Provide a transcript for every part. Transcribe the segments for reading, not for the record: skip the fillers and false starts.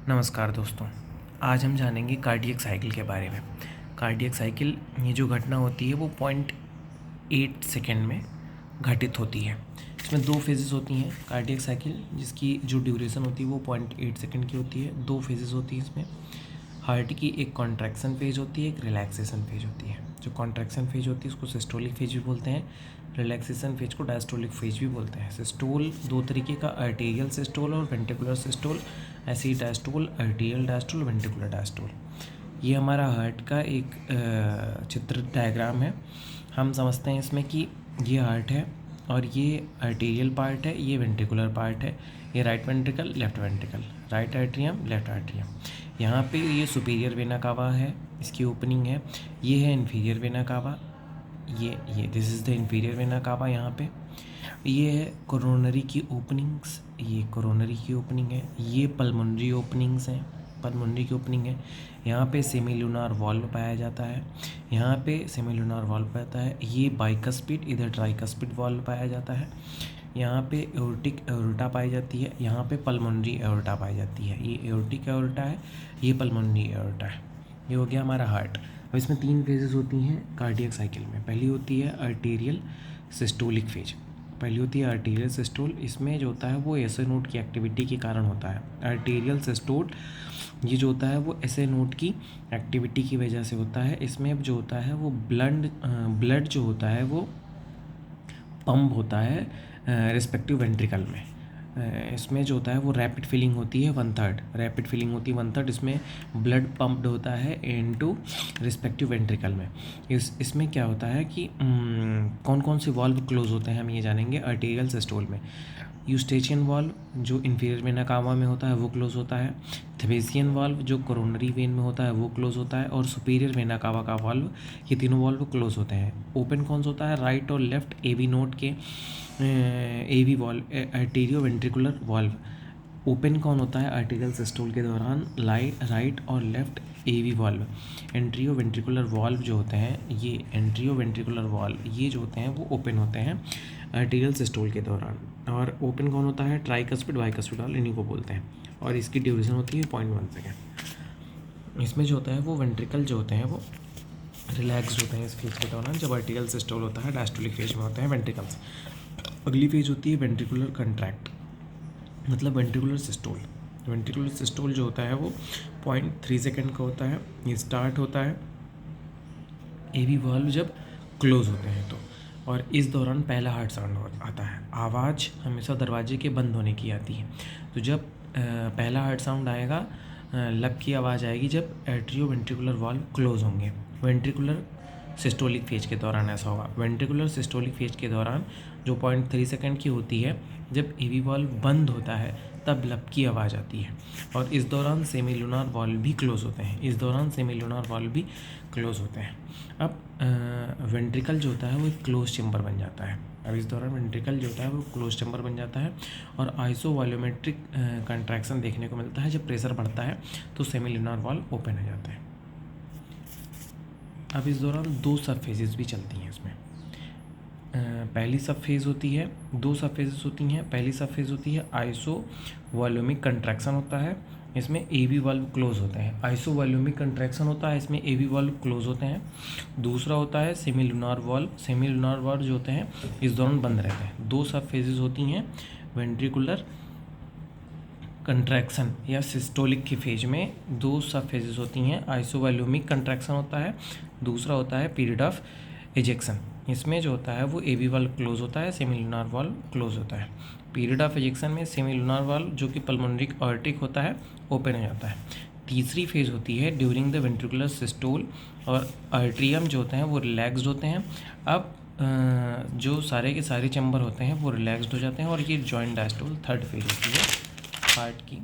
नमस्कार दोस्तों। आज हम जानेंगे कार्डियक साइकिल के बारे में। कार्डियक साइकिल, ये जो घटना होती है वो 0.8 सेकेंड में घटित होती है। इसमें दो फेजेस होती हैं कार्डियक साइकिल, जिसकी जो ड्यूरेशन होती है वो 0.8 सेकेंड की होती है। दो फेजेस होती हैं इसमें। हार्ट की एक कॉन्ट्रैक्शन फेज होती है, एक रिलैक्सेशन फेज होती है। जो कॉन्ट्रैक्शन फेज होती है उसको सिस्टोलिक फेज भी बोलते हैं, रिलैक्सेशन फेज को डायस्टोलिक फेज भी बोलते हैं। सिस्टोल दो तरीके का, आर्टेरियल सिस्टोल और वेंट्रिकुलर सिस्टोल। ऐसे ही diastole, arterial diastole, ventricular diastole. ये हमारा हार्ट का एक चित्र डायग्राम है। हम समझते हैं इसमें कि ये हार्ट है और ये आर्टेरियल पार्ट है, ये वेंट्रिकुलर पार्ट है। ये right ventricle, left ventricle, right atrium, left atrium. यहाँ पे ये सुपीरियर वेना कावा है, इसकी ओपनिंग है। ये है इन्फीरियर वेना कावा, ये this is the inferior vena cava. यहाँ पे ये है कोरोनरी की ओपनिंग्स, ये कोरोनरी की ओपनिंग है। ये पल्मोनरी ओपनिंग्स हैं, पल्मोनरी की ओपनिंग है। यहाँ पे सेमीलुनार वॉल्व पाया जाता है, यहाँ पे सेमीलुनार वॉल्व पाता है। ये बाइकस्पिड, इधर ट्राइकस्पिड वॉल्व पाया जाता है। यहाँ पे एओर्टिक एओर्टा पाई जाती है, यहाँ पे पल्मोनरी एओर्टा पाई जाती है। ये एओर्टिक एओर्टा है, ये पल्मोनरी एओर्टा है। ये हो गया हमारा हार्ट। अब इसमें तीन फेजेस होती हैं कार्डियक साइकिल में। पहली होती है आर्टेरियल सिस्टोलिक फेज। पहली होती है आर्टेरियल सिस्टोल। इसमें जो होता है वो एसए नोड की एक्टिविटी के कारण होता है। आर्टेरियल सिस्टोल ये जो होता है वो एसए नोड की एक्टिविटी की वजह से होता है। इसमें जो होता है वो ब्लड जो होता है वो पंप होता है रिस्पेक्टिव वेंट्रिकल में। इसमें जो होता है वो रैपिड फिलिंग होती है 1/3, रैपिड फिलिंग होती है 1/3। इसमें ब्लड पंप्ड होता है इनटू रिस्पेक्टिव वेंट्रिकल में। इसमें क्या होता है कि कौन कौन से वॉल्व क्लोज होते हैं हम ये जानेंगे आर्टेरियल सिस्टोल में। यूस्टेचियन वाल्व जो इन्फीरियर वेना कावा में होता है वो क्लोज होता है। थेबेसियन वाल्व जो कोरोनरी वेन में होता है वो क्लोज होता है। और सुपीरियर वेना कावा का वाल्व, ये तीनों वाल्व क्लोज होते हैं। ओपन कौन सा होता है? राइट और लेफ्ट एवी नोड के एवी वाल्व, आर्टेरियो वेंट्रिकुलर वाल्व। ओपन कौन होता है आर्टेरियल सिस्टोल के दौरान? राइट और लेफ्ट एवी वाल्व। एंट्रियो वेंट्रिकुलर वाल्व जो होते हैं, ये एंट्रियो वेंट्रिकुलर वाल्व ये जो होते हैं वो ओपन होते हैं आर्टेरियल सिस्टोल के दौरान। और ओपन कौन होता है? ट्राइकस्पिड, बाइकस्पिड वाल्व, इन्हीं को बोलते हैं। और इसकी ड्यूरेशन होती है 0.1 सेकेंड। इसमें जो होता है वो वेंट्रिकल जो होते हैं वो रिलैक्सड होते हैं इस फेज के दौरान, जब आर्टेरियल सिस्टोल होता है। डायस्टोलिक फेज में होते हैं वेंट्रिकल्स। अगली फेज होती है वेंट्रिकुलर कंट्रैक्ट, मतलब वेंट्रिकुलर सिस्टोल। वेंट्रिकुलर सिस्टोल जो होता है वो 0.3 सेकेंड का होता है। ये स्टार्ट होता है एवी वाल्व जब क्लोज होते हैं तो। और इस दौरान पहला हार्ट साउंड आता है। आवाज़ हमेशा दरवाजे के बंद होने की आती है। तो जब पहला हार्ट साउंड आएगा, लब की आवाज़ आएगी जब एट्रियो वेंट्रिकुलर वाल्व क्लोज होंगे। वेंट्रिकुलर सिस्टोलिक फेज के दौरान ऐसा होगा। वेंट्रिकुलर सिस्टोलिक फेज के दौरान जो 0.3 सेकेंड की होती है, जब एवी वाल्व बंद होता है तब लब की आवाज़ आती है। और इस दौरान सेमीलुनार वाल्व भी क्लोज होते हैं, इस दौरान सेमीलुनार वाल्व भी क्लोज होते हैं। अब वेंट्रिकल जो होता है वो एक क्लोज चैम्बर बन जाता है। अब इस दौरान वेंट्रिकल जो होता है वो क्लोज चैम्बर बन जाता है और आइसोवॉल्यूमेट्रिक कंट्रैक्शन देखने को मिलता है। जब प्रेशर बढ़ता है तो सेमीलुनार वाल्व ओपन हो जाता है। अब इस दौरान दो सब फेजेस भी चलती हैं इसमें। पहली सब फेज़ होती है, दो सब फेजेस होती हैं। पहली सब फेज़ होती है आइसोवॉल्यूमिक कंट्रैक्शन होता है, इसमें एवी वाल्व क्लोज होते हैं। आइसोवॉल्यूमिक कंट्रैक्शन होता है, इसमें एवी वाल्व क्लोज होते हैं। दूसरा होता है सेमीलुनार वाल्व। सेमीलुनार वाल्व जो होते हैं इस दौरान बंद रहते हैं। दो सब फेजेस होती हैं वेंट्रिकुलर कंट्रैक्शन या सिस्टोलिक के फेज में। दो सब फेजेस होती हैं। आइसोवॉल्यूमिक कंट्रैक्शन होता है, दूसरा होता है पीरियड ऑफ एजेक्शन। इसमें जो होता है वो एवी वाल्व क्लोज होता है, सेमीलुनार वाल्व क्लोज होता है। पीरियड ऑफ एजेक्शन में सेमीलुनार वाल्व जो कि पल्मोनरी आर्टिक होता है ओपन हो जाता है। तीसरी फेज होती है ड्यूरिंग द वेंट्रिकुलर सिस्टोल, और आर्ट्रियम जो होते हैं वो रिलैक्सड होते हैं। अब जो सारे के सारे चैम्बर होते हैं वो रिलैक्सड हो जाते हैं और ये जॉइंट डायस्टोल थर्ड फेज होती है हार्ट की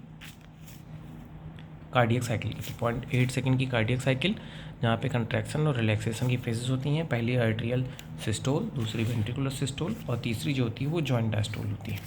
कार्डियक साइकिल की। 0.8 सेकेंड की कार्डियक साइकिल, जहाँ पे कंट्रैक्शन और रिलैक्सेशन की फेजेस होती हैं। पहली आर्टेरियल सिस्टोल, दूसरी वेंट्रिकुलर सिस्टोल और तीसरी जो होती है वो जॉइंट डायस्टोल होती है।